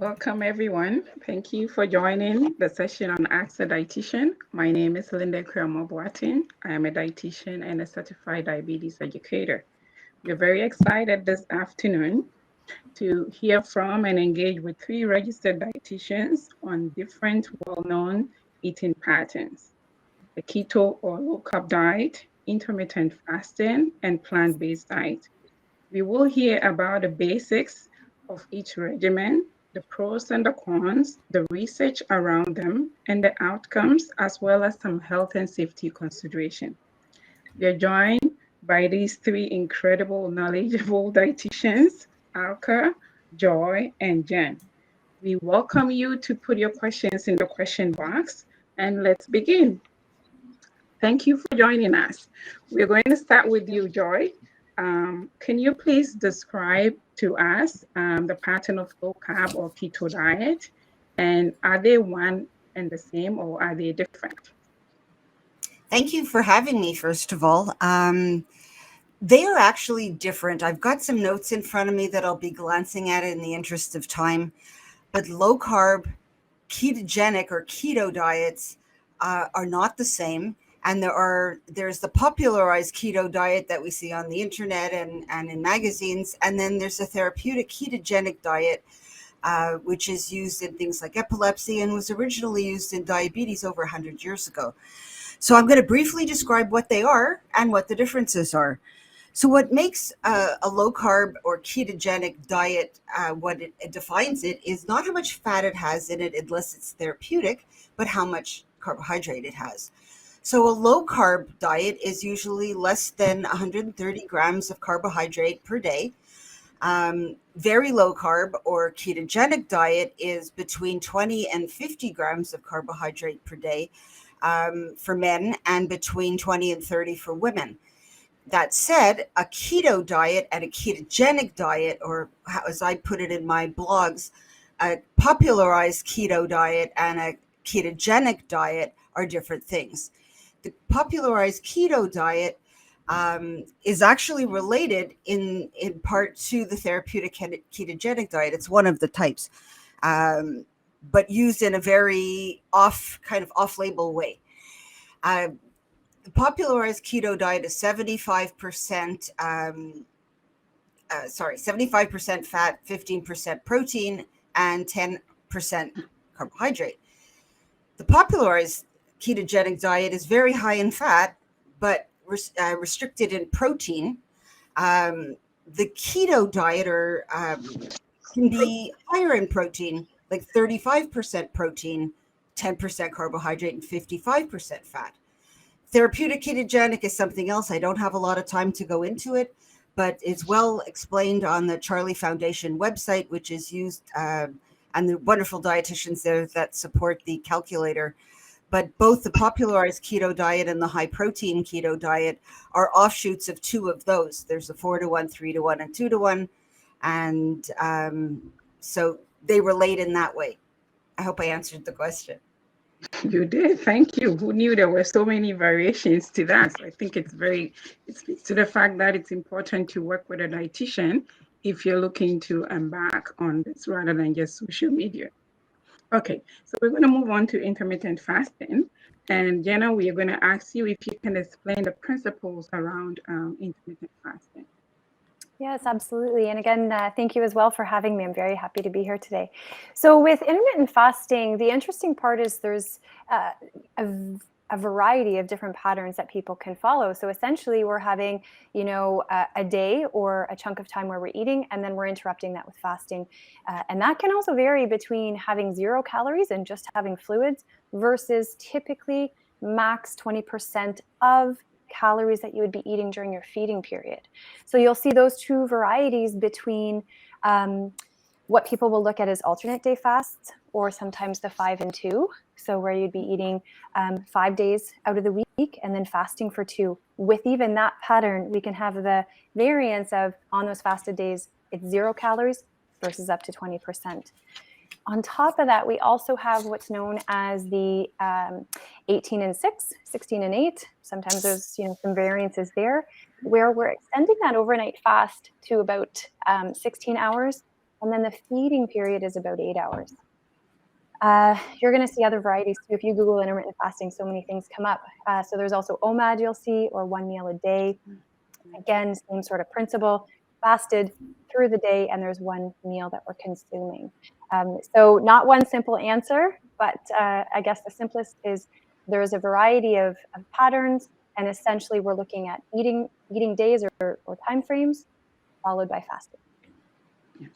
Welcome, everyone. Thank you for joining the session on Ask a Dietitian. My name is Linda Krama-Boatin. I am a dietitian and a certified diabetes educator. We're very excited this afternoon to hear from and engage with three registered dietitians on different well-known eating patterns: the keto or low-carb diet, intermittent fasting, and plant-based diet. We will hear about the basics of each regimen, the pros and the cons, the research around them, and the outcomes, as well as some health and safety consideration. We are joined by these three incredible, knowledgeable dietitians, Alka, Joy, and Jen. We welcome you to put your questions in the question box, and let's begin. Thank you for joining us. We're going to start with you, Joy. Can you please describe to us the pattern of low carb or keto diet? And are they one and the same, or are they different? Thank you for having me, first of all. They are actually different. I've got some notes in front of me that I'll be glancing at in the interest of time. But low carb, ketogenic or keto diets are not the same. And there's the popularized keto diet that we see on the internet and in magazines. And then there's a therapeutic ketogenic diet, which is used in things like epilepsy and was originally used in diabetes over 100 years ago. So I'm going to briefly describe what they are and what the differences are. So what makes a low carb or ketogenic diet, what it defines it, is not how much fat it has in it unless it's therapeutic, but how much carbohydrate it has. So a low carb diet is usually less than 130 grams of carbohydrate per day. Very low carb or ketogenic diet is between 20 and 50 grams of carbohydrate per day for men, and between 20 and 30 for women. That said, a keto diet and a ketogenic diet, or as I put it in my blogs, a popularized keto diet and a ketogenic diet are different things. The popularized keto diet is actually related in part to the therapeutic ketogenic diet. It's one of the types, but used in a very off-label way. The popularized keto diet is 75%, 75% fat, 15% protein, and 10% carbohydrate. The popularized ketogenic diet is very high in fat, but restricted in protein. The keto diet can be higher in protein, like 35% protein, 10% carbohydrate, and 55% fat. Therapeutic ketogenic is something else. I don't have a lot of time to go into it, but it's well explained on the Charlie Foundation website, which is used, and the wonderful dietitians there that support the calculator. But both the popularized keto diet and the high protein keto diet are offshoots of two of those. There's a 4-to-1, 3-to-1, and 2-to-1. And so they relate in that way. I hope I answered the question. You did. Thank you. Who knew there were so many variations to that? So I think it speaks to the fact that it's important to work with a dietitian if you're looking to embark on this rather than just social media. Okay, so we're going to move on to intermittent fasting. And Jenna, we are going to ask you if you can explain the principles around intermittent fasting. Yes, absolutely. And again, thank you as well for having me. I'm very happy to be here today. So with intermittent fasting, the interesting part is there's a variety of different patterns that people can follow. So essentially we're having, a day or a chunk of time where we're eating, and then we're interrupting that with fasting. And that can also vary between having 0 calories and just having fluids versus typically max 20% of calories that you would be eating during your feeding period. So you'll see those two varieties between what people will look at as alternate day fasts, or sometimes the 5 and 2. So where you'd be eating 5 days out of the week and then fasting for 2. With even that pattern, we can have the variance of on those fasted days, it's 0 calories versus up to 20%. On top of that, we also have what's known as the 18 and 6, 16 and 8. Sometimes there's some variances there, where we're extending that overnight fast to about 16 hours And then the feeding period is about 8 hours. You're going to see other varieties too. If you Google intermittent fasting, so many things come up. So there's also OMAD you'll see, or 1 meal a day. Again, same sort of principle, fasted through the day, and there's one meal that we're consuming. So not one simple answer, but I guess the simplest is there's a variety of patterns, and essentially we're looking at eating days or time frames followed by fasting.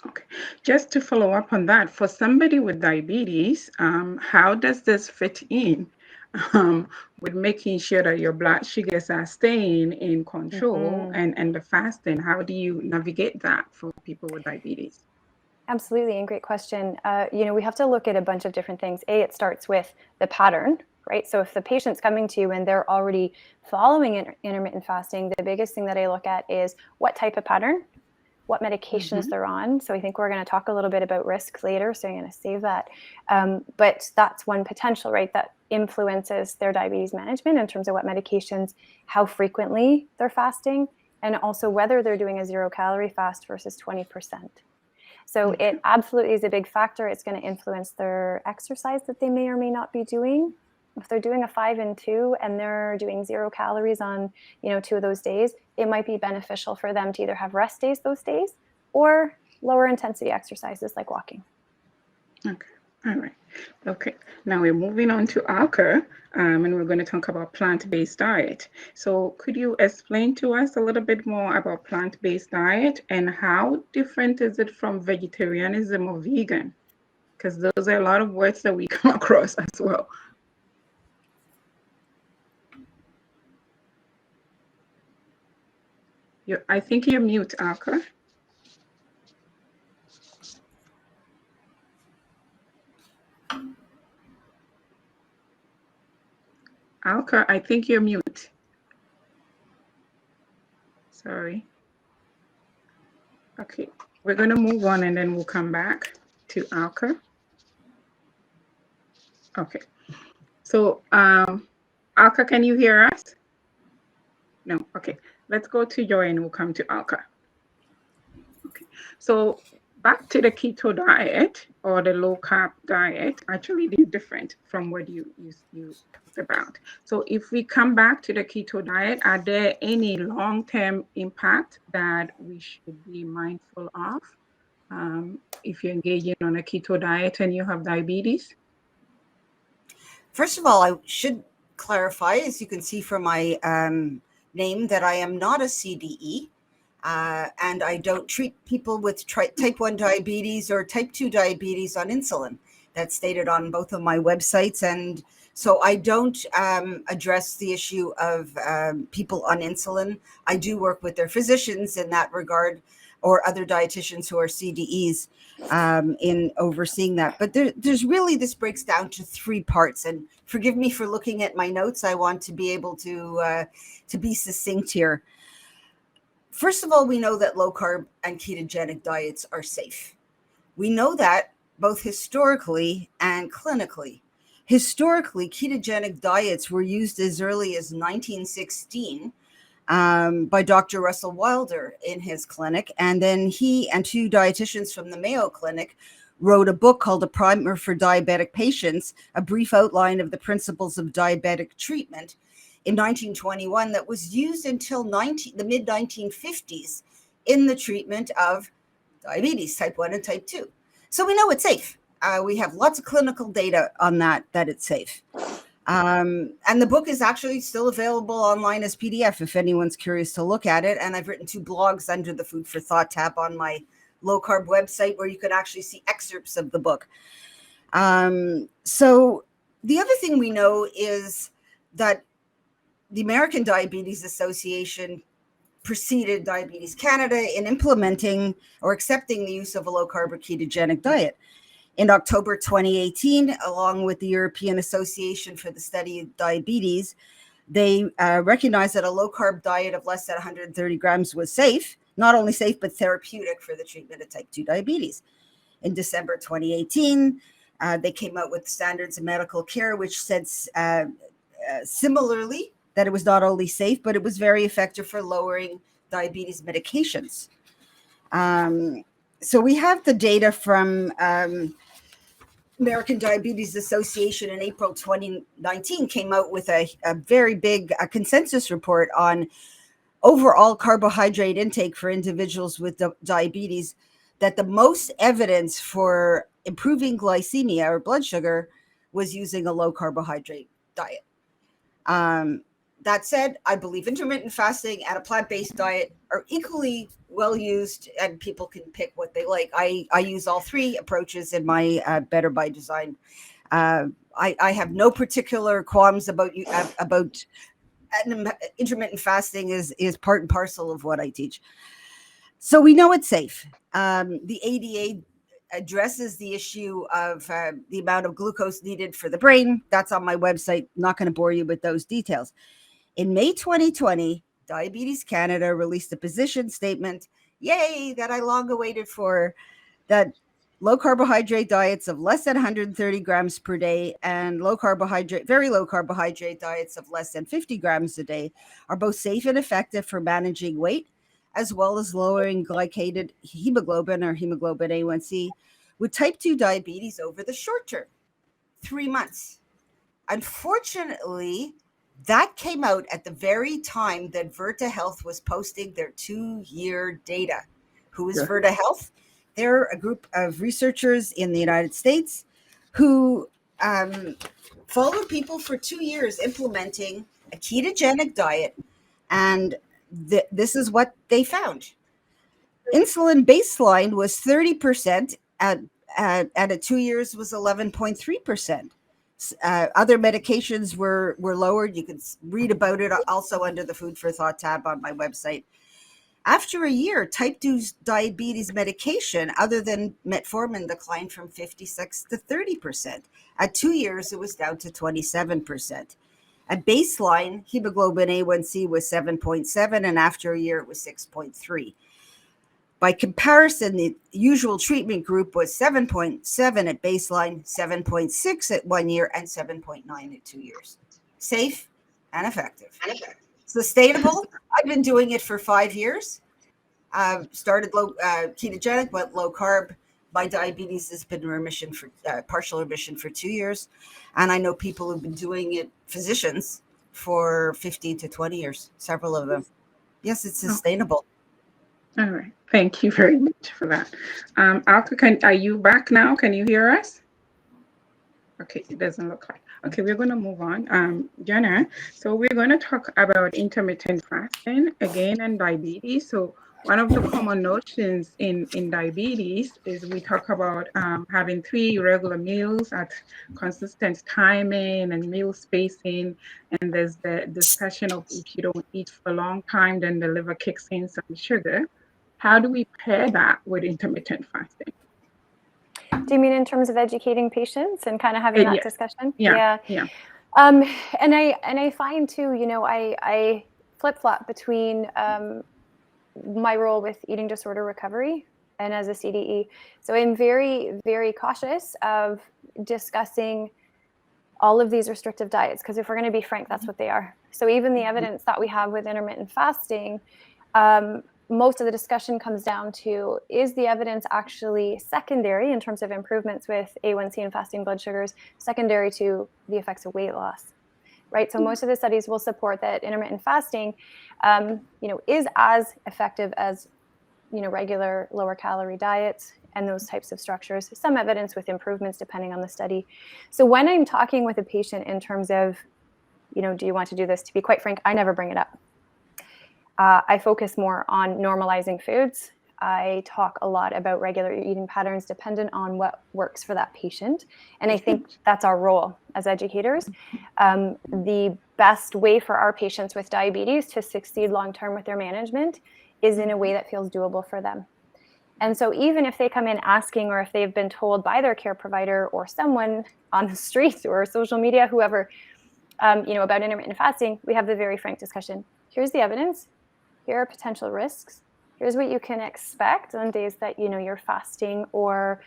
Okay, just to follow up on that, for somebody with diabetes, how does this fit in with making sure that your blood sugars are staying in control and the fasting? How do you navigate that for people with diabetes? Absolutely, and great question. We have to look at a bunch of different things. It starts with the pattern, right? So if the patient's coming to you and they're already following intermittent fasting, the biggest thing that I look at is what type of pattern, what medications they're on. So I think we're going to talk a little bit about risk later, so I'm going to save that. But that's one potential, right, that influences their diabetes management in terms of what medications, how frequently they're fasting, and also whether they're doing a 0-calorie fast versus 20%. So it absolutely is a big factor. It's going to influence their exercise that they may or may not be doing. If they're doing a 5 and 2 and they're doing 0 calories on, 2 of those days, it might be beneficial for them to either have rest days those days or lower intensity exercises like walking. Okay. All right. Okay. Now we're moving on to Alka, and we're going to talk about plant-based diet. So could you explain to us a little bit more about plant-based diet and how different is it from vegetarianism or vegan? Because those are a lot of words that we come across as well. I think you're mute, Alka. Alka, I think you're mute. Sorry. Okay, we're going to move on and then we'll come back to Alka. Okay, so Alka, can you hear us? No, okay. Let's go to Joy and we'll come to Alka. Okay, so back to the keto diet or the low carb diet, actually they're different from what you talked about. So if we come back to the keto diet, are there any long-term impact that we should be mindful of if you're engaging on a keto diet and you have diabetes? First of all, I should clarify, as you can see from my name, that I am not a CDE. And I don't treat people with type 1 diabetes or type 2 diabetes on insulin. That's stated on both of my websites. And so I don't address the issue of people on insulin. I do work with their physicians in that regard, or other dietitians who are CDEs in overseeing that. But there's really, this breaks down to 3 parts. And forgive me for looking at my notes. I want to be able to be succinct here. First of all, we know that low carb and ketogenic diets are safe. We know that both historically and clinically. Historically, ketogenic diets were used as early as 1916 by Dr. Russell Wilder in his clinic. And then he and 2 dietitians from the Mayo Clinic wrote a book called A Primer for Diabetic Patients, a brief outline of the principles of diabetic treatment, in 1921, that was used until the mid-1950s in the treatment of diabetes, type 1 and type 2. So we know it's safe. We have lots of clinical data on that it's safe. And the book is actually still available online as PDF if anyone's curious to look at it. And I've written 2 blogs under the Food for Thought tab on my low carb website where you can actually see excerpts of the book. So the other thing we know is that the American Diabetes Association preceded Diabetes Canada in implementing or accepting the use of a low carb or ketogenic diet. In October 2018, along with the European Association for the Study of Diabetes, they recognized that a low carb diet of less than 130 grams was safe, not only safe, but therapeutic for the treatment of type 2 diabetes. In December 2018, they came out with standards of medical care, which said similarly that it was not only safe, but it was very effective for lowering diabetes medications. So we have the data from American Diabetes Association in April 2019 came out with a very big consensus report on overall carbohydrate intake for individuals with diabetes, that the most evidence for improving glycemia or blood sugar was using a low carbohydrate diet. That said, I believe intermittent fasting and a plant-based diet are equally well used, and people can pick what they like. I use all three approaches in my Better by Design. I have no particular qualms about intermittent fasting is part and parcel of what I teach. So we know it's safe. The ADA addresses the issue of the amount of glucose needed for the brain. That's on my website. Not going to bore you with those details. In May 2020, Diabetes Canada released a position statement, yay, that I long awaited for, that low carbohydrate diets of less than 130 grams per day and very low carbohydrate diets of less than 50 grams a day are both safe and effective for managing weight, as well as lowering glycated hemoglobin or hemoglobin A1C with type 2 diabetes over the short term, 3 months. Unfortunately, that came out at the very time that Virta Health was posting their 2-year data. Who is Virta Health? They're a group of researchers in the United States who followed people for 2 years implementing a ketogenic diet, and this is what they found. Insulin baseline was 30%, and at 2 years was 11.3%. Other medications were lowered. You can read about it also under the Food for Thought tab on my website. After a year, type 2 diabetes medication other than metformin declined from 56 to 30%. At 2 years, it was down to 27%. At baseline, hemoglobin A1C was 7.7, and after a year, it was 6.3. By comparison, the usual treatment group was 7.7 at baseline, 7.6 at 1 year, and 7.9 at 2 years. Safe and effective. Sustainable. I've been doing it for 5 years. Started low ketogenic, went low carb. My diabetes has been in remission for partial remission for 2 years, and I know people who've been doing it, physicians, for 15 to 20 years. Several of them. Yes, it's sustainable. All right. Thank you very much for that. Alka, are you back now? Can you hear us? Okay, it doesn't look like. Okay, we're going to move on. Jenna, so we're going to talk about intermittent fasting again and diabetes. So one of the common notions in diabetes is we talk about having 3 regular meals at consistent timing and meal spacing. And there's the discussion of if you don't eat for a long time, then the liver kicks in some sugar. How do we pair that with intermittent fasting? Do you mean in terms of educating patients and kind of having that discussion? Yeah. And I find too, I flip-flop between my role with eating disorder recovery and as a CDE. So I'm very, very cautious of discussing all of these restrictive diets, because if we're going to be frank, that's what they are. So even the evidence that we have with intermittent fasting, most of the discussion comes down to, is the evidence actually secondary in terms of improvements with A1C and fasting blood sugars, secondary to the effects of weight loss, right? So most of the studies will support that intermittent fasting, is as effective as, regular lower calorie diets and those types of structures. Some evidence with improvements depending on the study. So when I'm talking with a patient in terms of, do you want to do this? To be quite frank, I never bring it up. I focus more on normalizing foods. I talk a lot about regular eating patterns dependent on what works for that patient. And I think that's our role as educators. The best way for our patients with diabetes to succeed long-term with their management is in a way that feels doable for them. And so even if they come in asking, or if they've been told by their care provider or someone on the streets or social media, whoever, about intermittent fasting, we have the very frank discussion. Here's the evidence. Here are potential risks. Here's what you can expect on days that you're fasting or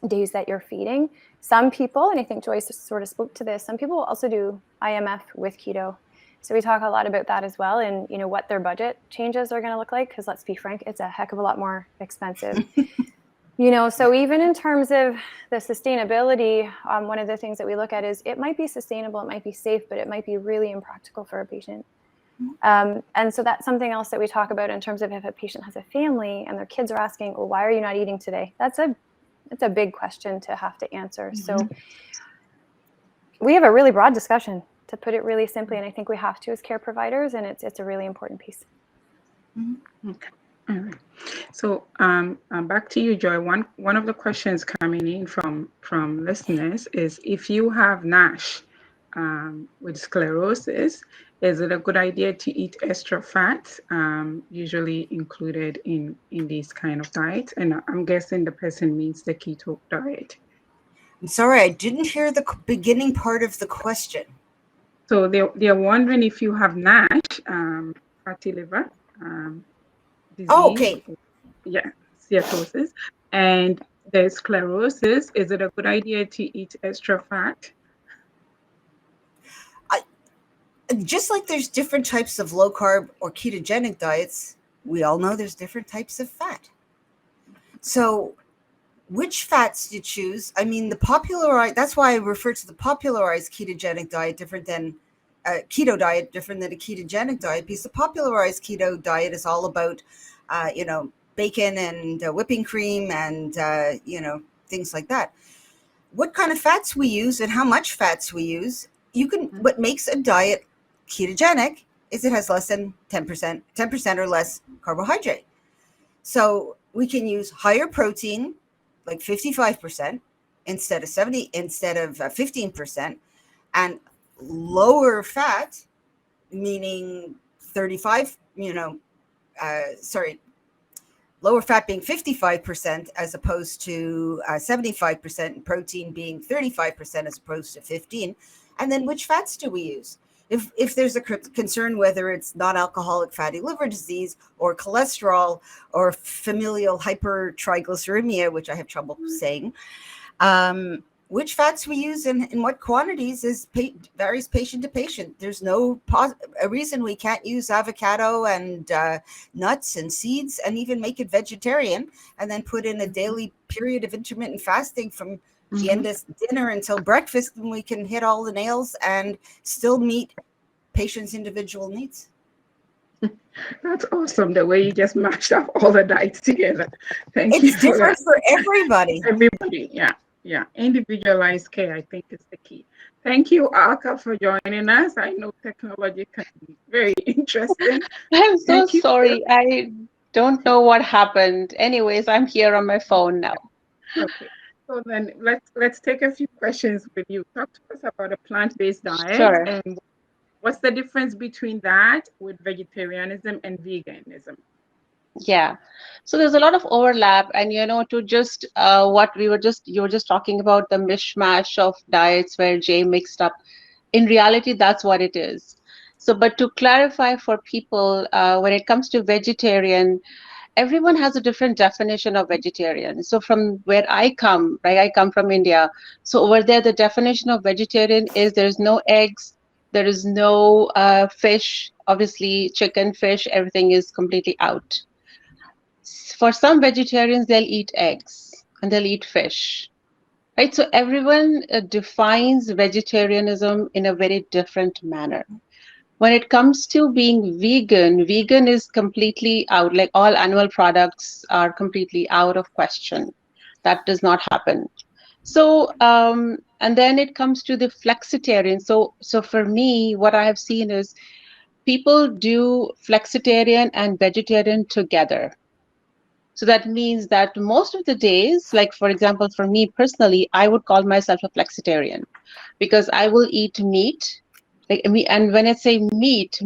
days that you're feeding. Some people, and I think Joyce sort of spoke to this, some people will also do IMF with keto. So we talk a lot about that as well, and what their budget changes are going to look like, because let's be frank, it's a heck of a lot more expensive. So even in terms of the sustainability, one of the things that we look at is it might be sustainable, it might be safe, but it might be really impractical for a patient. And so that's something else that we talk about in terms of if a patient has a family and their kids are asking, well, why are you not eating today? That's a big question to have to answer. So we have a really broad discussion, to put it really simply, and I think we have to as care providers, and it's a really important piece. Okay. All right. So back to you, Joy. One of the questions coming in from listeners is, if you have NASH with sclerosis, is it a good idea to eat extra fat, usually included in these kind of diets? And I'm guessing the person means the keto diet. I'm sorry, I didn't hear the beginning part of the question. So they're wondering if you have NASH, fatty liver disease. Oh, okay. Yeah, steatosis, and there's sclerosis. Is it a good idea to eat extra fat? Just like there's different types of low carb or ketogenic diets, we all know there's different types of fat. So which fats do you choose? I mean, that's why I refer to the popularized ketogenic diet different than keto diet, different than a ketogenic diet, because the popularized keto diet is all about, bacon and whipping cream and, things like that. What kind of fats we use and how much fats we use, what makes a diet ketogenic is it has less than 10% or less carbohydrate. So we can use higher protein, like 55% instead of 15%, and lower fat, meaning lower fat being 55% as opposed to 75%, and protein being 35% as opposed to 15%. And then which fats do we use? If there's a concern whether it's non-alcoholic fatty liver disease or cholesterol or familial hypertriglyceridemia, which I have trouble saying, which fats we use and in what quantities varies patient to patient. There's no a reason we can't use avocado and nuts and seeds and even make it vegetarian and then put in a daily period of intermittent fasting from the end of dinner until breakfast, and we can hit all the nails and still meet patients' individual needs. That's awesome, the way you just mashed up all the diets together. Thank you. It's different for everybody. Everybody, yeah. Individualized care, I think, is the key. Thank you, Alka, for joining us. I know technology can be very interesting. I'm so sorry. I don't know what happened. Anyways, I'm here on my phone now. Okay. So then let's take a few questions with you. Talk to us about a plant-based diet. Sure. And what's the difference between that with vegetarianism and veganism? Yeah. So there's a lot of overlap, and to just what you were just talking about, the mishmash of diets where Jay mixed up. In reality, that's what it is. So, but to clarify for people, when it comes to vegetarian, everyone has a different definition of vegetarian. So from where I come, right, I come from India. So over there, the definition of vegetarian is there's no eggs, there is no fish, obviously chicken, fish, everything is completely out. For some vegetarians, they'll eat eggs and they'll eat fish, right? So everyone defines vegetarianism in a very different manner. When it comes to being vegan is completely out, like all animal products are completely out of question. That does not happen. So, and then it comes to the flexitarian. So for me, what I have seen is people do flexitarian and vegetarian together. So that means that most of the days, like for example, for me personally, I would call myself a flexitarian because I will eat meat. And when I say meat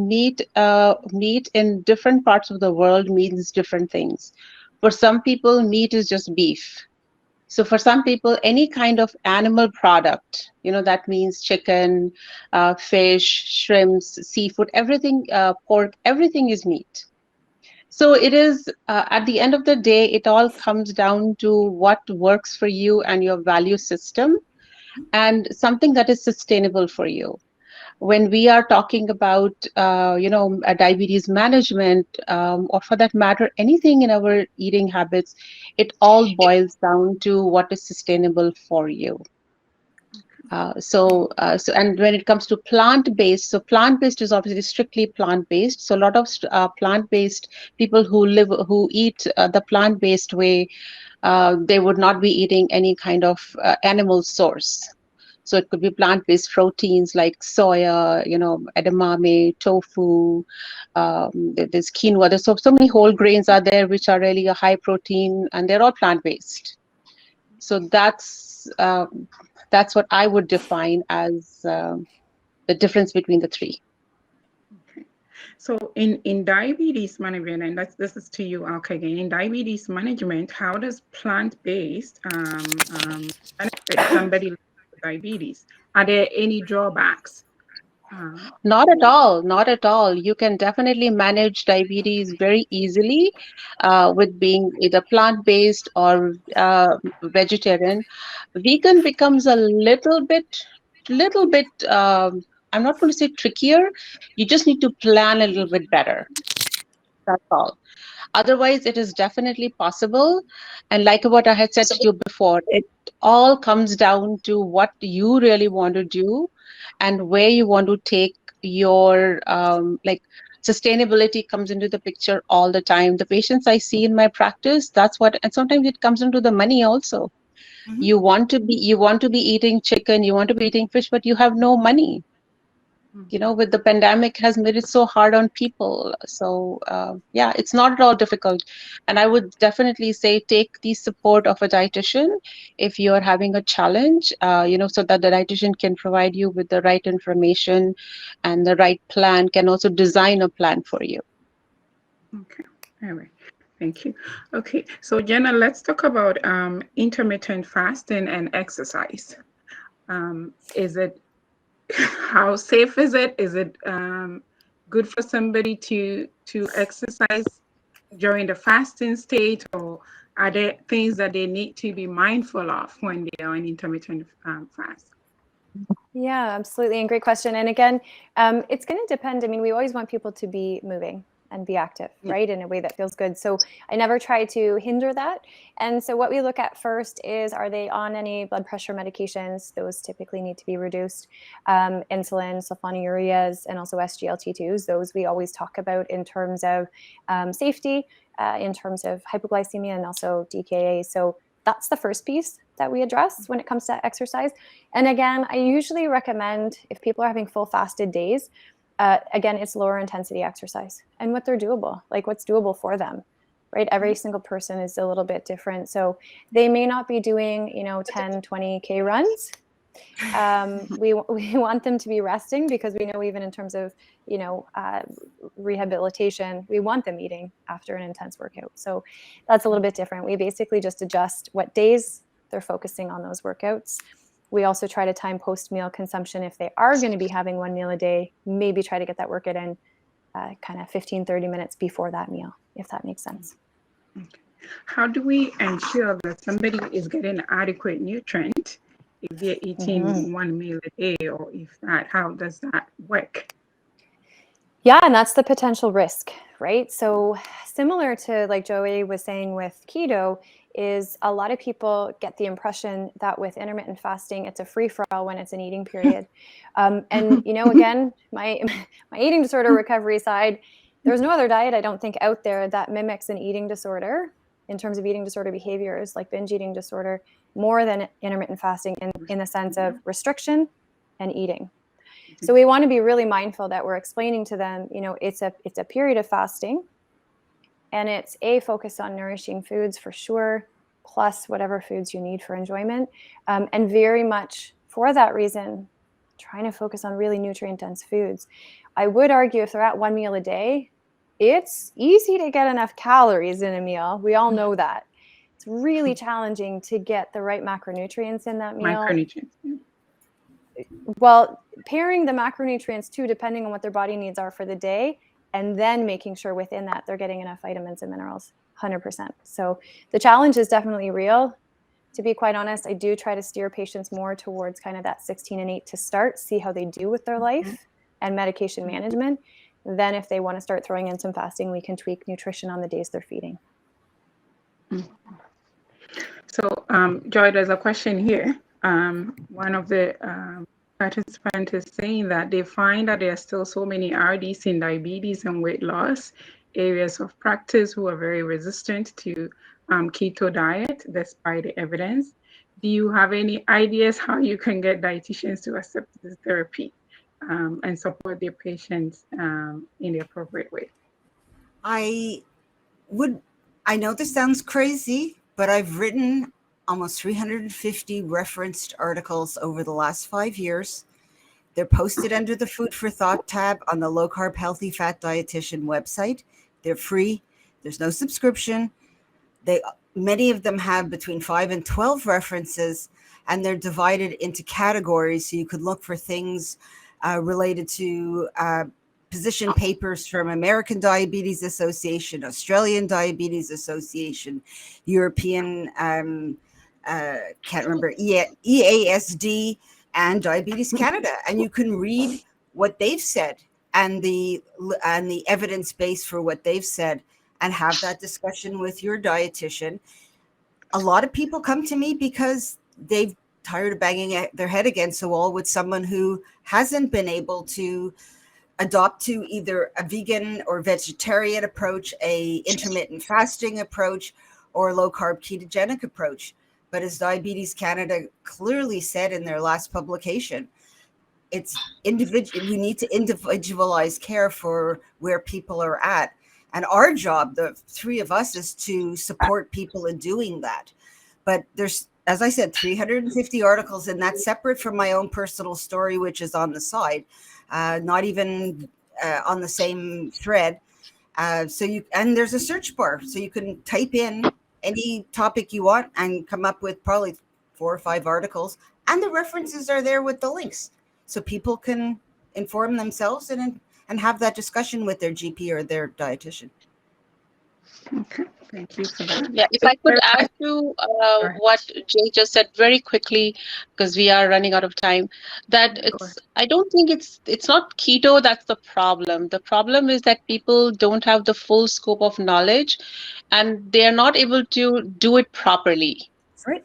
in different parts of the world means different things. For some people, meat is just beef. So for some people, any kind of animal product, that means chicken, fish, shrimps, seafood, everything, pork, everything is meat. So it is, at the end of the day, it all comes down to what works for you and your value system and something that is sustainable for you. when we are talking about, diabetes management, or for that matter, anything in our eating habits, it all boils down to what is sustainable for you. And when it comes to plant-based, so plant-based is obviously strictly plant-based. So a lot of plant-based people who eat the plant-based way, they would not be eating any kind of animal source. So it could be plant-based proteins like soya, edamame, tofu, there's quinoa. There's so many whole grains are there which are really a high protein, and they're all plant-based. So that's what I would define as the difference between the three. Okay. So in diabetes management, and this is to you, Alka, again, in diabetes management, how does plant-based benefit somebody with diabetes? Are there any drawbacks? Not at all, not at all. You can definitely manage diabetes very easily with being either plant-based or vegetarian. Vegan becomes a little bit, I'm not going to say trickier. You just need to plan a little bit better. That's all. Otherwise, it is definitely possible. And like what I had said to you before, it all comes down to what you really want to do and where you want to take your sustainability comes into the picture all the time. The patients I see in my practice, and sometimes it comes into the money also. Mhm. You want to be eating chicken, you want to be eating fish, but you have no money. With the pandemic has made it so hard on people. So yeah, it's not at all difficult. And I would definitely say take the support of a dietitian if you're having a challenge, so that the dietitian can provide you with the right information and the right plan, can also design a plan for you. Okay, all right. Thank you. Okay, so Jenna, let's talk about intermittent fasting and exercise. Is it how safe is it? Is it good for somebody to exercise during the fasting state, or are there things that they need to be mindful of when they are on intermittent fast? Yeah, absolutely. And great question. And again, it's going to depend. I mean, we always want people to be moving and be active, right, in a way that feels good. So I never try to hinder that. And so what we look at first is, are they on any blood pressure medications? Those typically need to be reduced. Insulin, sulfonylureas, and also SGLT2s. Those we always talk about in terms of safety, in terms of hypoglycemia, and also DKA. So that's the first piece that we address when it comes to exercise. And again, I usually recommend, if people are having full fasted days, again, it's lower intensity exercise and what they're doable, like what's doable for them, right? Every single person is a little bit different. So they may not be doing, 10, 20K runs. We want them to be resting, because we know even in terms of, rehabilitation, we want them eating after an intense workout. So that's a little bit different. We basically just adjust what days they're focusing on those workouts. We also try to time post-meal consumption. If they are going to be having one meal a day, maybe try to get that workout in kind of 15, 30 minutes before that meal, if that makes sense. Okay. How do we ensure that somebody is getting adequate nutrient if they're eating one meal a day, or if not, how does that work? Yeah, and that's the potential risk, right? So similar to like Joey was saying with keto, is a lot of people get the impression that with intermittent fasting, it's a free-for-all when it's an eating period. And again, my eating disorder recovery side, there's no other diet I don't think out there that mimics an eating disorder in terms of eating disorder behaviors, like binge eating disorder, more than intermittent fasting in the sense of restriction and eating. So we want to be really mindful that we're explaining to them, it's a period of fasting, and it's a focus on nourishing foods for sure, plus whatever foods you need for enjoyment. And very much for that reason, trying to focus on really nutrient-dense foods. I would argue if they're at one meal a day, it's easy to get enough calories in a meal. We all know that. It's really challenging to get the right macronutrients in that meal. Micronutrients. Well, pairing the macronutrients too, depending on what their body needs are for the day, and then making sure within that they're getting enough vitamins and minerals, 100%. So the challenge is definitely real. To be quite honest, I do try to steer patients more towards kind of that 16 and 8 to start, see how they do with their life and medication management. Then if they want to start throwing in some fasting, we can tweak nutrition on the days they're feeding. So, Joy, there's a question here. One of the participants is saying that they find that there are still so many RDs in diabetes and weight loss areas of practice who are very resistant to keto diet despite the evidence. Do you have any ideas how you can get dietitians to accept this therapy and support their patients in the appropriate way? I know this sounds crazy, but I've written almost 350 referenced articles over the last 5 years. They're posted under the Food for Thought tab on the Low Carb Healthy Fat Dietitian website. They're free. There's no subscription. Many of them have between 5 and 12 references, and they're divided into categories. So you could look for things related to position papers from American Diabetes Association, Australian Diabetes Association, European, can't remember, EASD, and Diabetes Canada. And you can read what they've said and the evidence base for what they've said and have that discussion with your dietitian. A lot of people come to me because they've tired of banging their head against the wall with someone who hasn't been able to adopt to either a vegan or vegetarian approach, a intermittent fasting approach, or a low carb ketogenic approach. But as Diabetes Canada clearly said in their last publication, it's individual. We need to individualize care for where people are at. And our job, the three of us, is to support people in doing that. But there's, as I said, 350 articles, and that's separate from my own personal story, which is on the side, not even on the same thread. And there's a search bar, so you can type in any topic you want and come up with probably 4 or 5 articles, and the references are there with the links, so people can inform themselves and have that discussion with their GP or their dietitian. Okay, thank you for that. Yeah, if I could add to what Jay just said very quickly, because we are running out of time, that I don't think it's not keto that's the problem. The problem is that people don't have the full scope of knowledge and they are not able to do it properly. Right.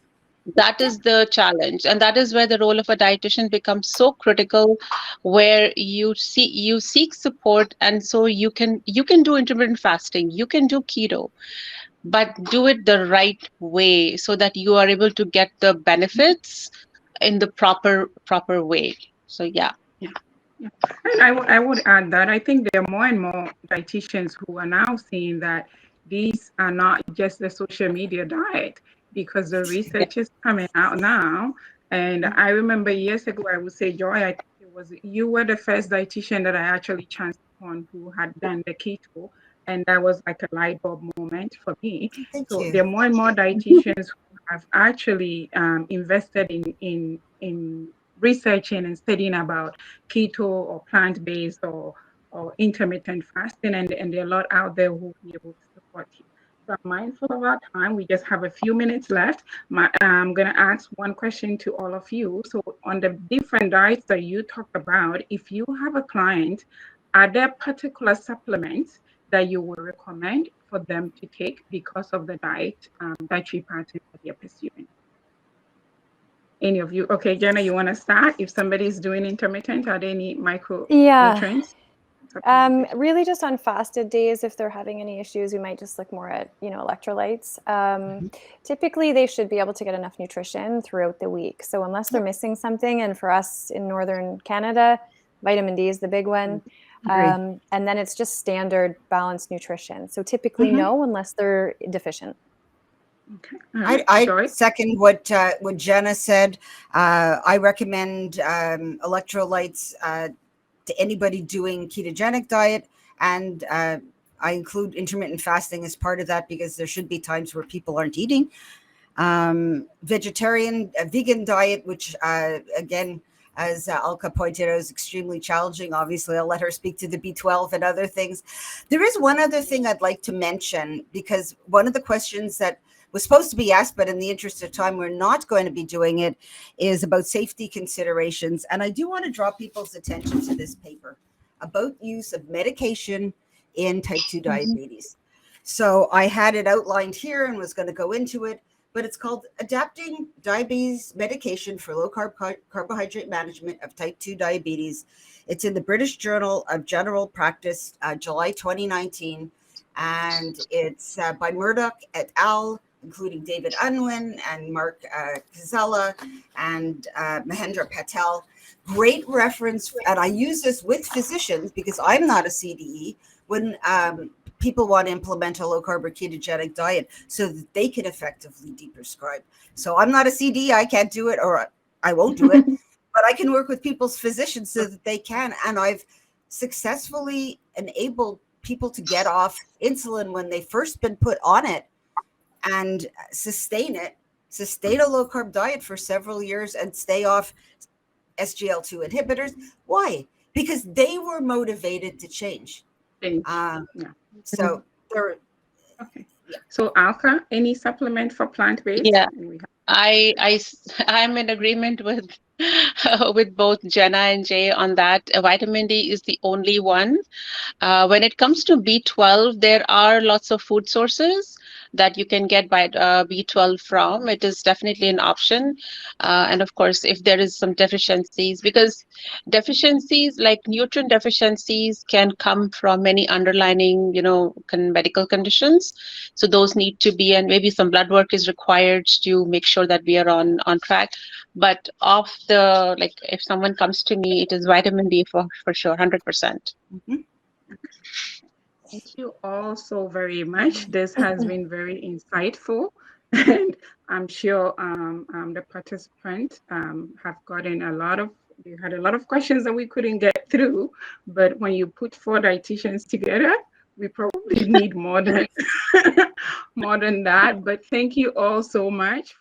That is the challenge, and that is where the role of a dietitian becomes so critical, where you seek support, and so you can do intermittent fasting, you can do keto, but do it the right way so that you are able to get the benefits in the proper way. So yeah. And I would add that I think there are more and more dietitians who are now seeing that these are not just the social media diet, because the research is coming out now. And I remember years ago, I would say, Joy, I think you were the first dietitian that I actually chanced upon who had done the keto. And that was like a light bulb moment for me. Thank so you. there are more and more dietitians who have actually invested in researching and studying about keto or plant-based or intermittent fasting, and there are a lot out there who will be able to support you. So I'm mindful of our time. We just have a few minutes left. I'm going to ask one question to all of you. So on the different diets that you talked about, if you have a client, are there particular supplements that you would recommend for them to take because of the dietary pattern that they're pursuing? Any of you? Okay, Jenna, you want to start? If somebody's doing intermittent, are there any micronutrients? Really just on fasted days, if they're having any issues, we might just look more at, electrolytes. Typically, they should be able to get enough nutrition throughout the week. So unless they're missing something, and for us in Northern Canada, vitamin D is the big one. And then it's just standard balanced nutrition. So typically no, unless they're deficient. Okay. I second what Jenna said. I recommend electrolytes to anybody doing ketogenic diet, and I include intermittent fasting as part of that, because there should be times where people aren't eating. Vegan diet, which again, as Alka pointed out, is extremely challenging. Obviously, I'll let her speak to the B12 and other things. There is one other thing I'd like to mention, because one of the questions that was supposed to be yes, but in the interest of time, we're not going to be doing it, is about safety considerations. And I do want to draw people's attention to this paper about use of medication in type 2 diabetes. So I had it outlined here and was going to go into it, but it's called Adapting Diabetes Medication for Low Carbohydrate Management of Type 2 Diabetes. It's in the British Journal of General Practice, July 2019, and it's by Murdoch et al., including David Unwin and Mark Kazella and Mahendra Patel. Great reference, and I use this with physicians because I'm not a CDE, when people want to implement a low-carb or ketogenic diet so that they can effectively deprescribe. So I'm not a CDE, I can't do it, or I won't do it, but I can work with people's physicians so that they can, and I've successfully enabled people to get off insulin when they've first been put on it and sustain a low-carb diet for several years and stay off SGLT2 inhibitors. Why? Because they were motivated to change. So they're okay. So Alka, any supplement for plant-based? Yeah, I'm in agreement with with both Jenna and Jay on that. Vitamin D is the only one. When it comes to B12, there are lots of food sources that you can get by B12 from. It is definitely an option. And of course, if there is some deficiencies, because deficiencies like nutrient deficiencies can come from many underlying, medical conditions. So those need to be, and maybe some blood work is required to make sure that we are on track. But if someone comes to me, it is vitamin D for sure, 100%. Mm-hmm. Thank you all so very much. This has been very insightful, and I'm sure the participants have gotten you had a lot of questions that we couldn't get through, but when you put 4 dietitians together, we probably need more than that. But thank you all so much